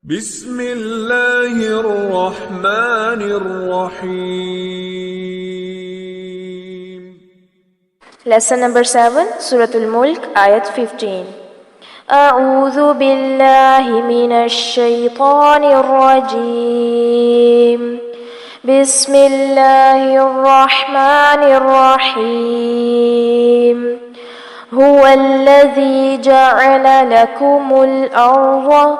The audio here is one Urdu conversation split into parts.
بسم اللہ الرحمن الرحیم۔ Lesson number 7, Surah Al-Mulk, Ayat 15. أعوذ بالله من الشيطان الرجيم. بسم الله الرحمن الرحيم. هو الذي جعل لكم الأرض.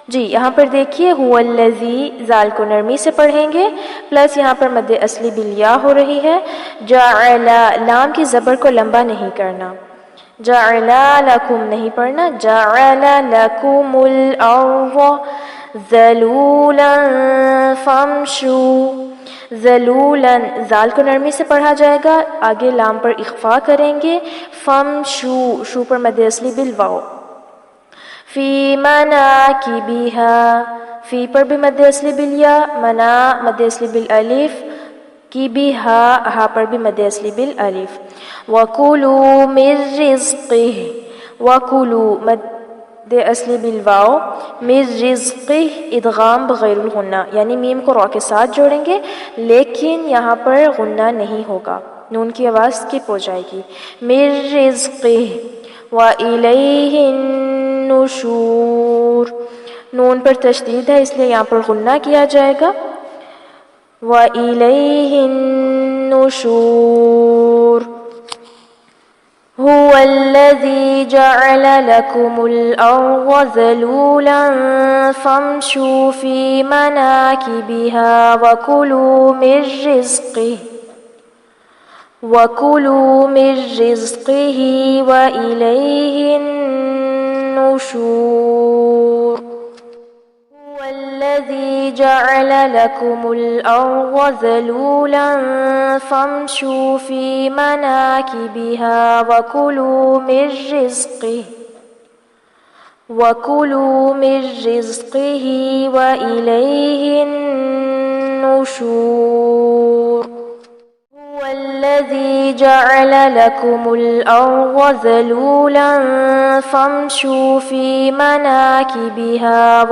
جی یہاں پر دیکھیے هو الذی، زال کو نرمی سے پڑھیں گے، پلس یہاں پر مد اصلی بالیا ہو رہی ہے۔ جعل، لام کی زبر کو لمبا نہیں کرنا، جعل لکم نہیں پڑھنا، جعل لکم الارض ذلولا فامشوا۔ ذلولا، زال کو نرمی سے پڑھا جائے گا، آگے لام پر اخفا کریں گے، فامشوا، شو پر مد اصلی بالواو۔ فی مناکبہا، فی پر بھی مد اصلی بالیا، منا مد اصلی بالالف، کی بھی ہا پر بھی مد اصلی بالالف۔ وَكُلُوا مِن رِزْقِهِ، وَكُلُوا مد اصلی بالواو، مِن رِزْقِهِ ادغام بغیر الغنہ، یعنی میم کو را کے ساتھ جوڑیں گے لیکن یہاں پر غنہ نہیں ہوگا، نون کی آواز سکپ ہو جائے گی۔ مِن رِزْقِهِ وَإِلَيْهِ النُّشُورُ، نون پر تشدید ہے اس لیے یہاں پر غنہ کیا جائے گا۔ وَإِلَيْهِ النُّشُورُ۔ هُوَ الَّذِي جَعَلَ لَكُمُ الْأَرْضَ ذَلُولًا فَامْشُوا فِي مَنَاكِبِهَا وَكُلُوا مِن رِّزْقِهِ وَإِلَيْهِ النُّشُورُ۔ هُوَ الَّذِي جَعَلَ لَكُمُ الْأَرْضَ ذَلُولًا فَامْشُوا فِي مَنَاكِبِهَا وَكُلُوا مِن رِّزْقِهِ وَإِلَيْهِ النُّشُورُ۔ هُوَ الَّذِي جَعَلَ لَكُمُ الْأَرْضَ ذَلُولًا فَامْشُوا فِي مَنَاكِبِهَا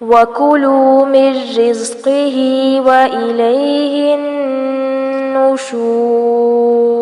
وَكُلُوا مِن رِّزْقِهِ وَإِلَيْهِ النُّشُورُ۔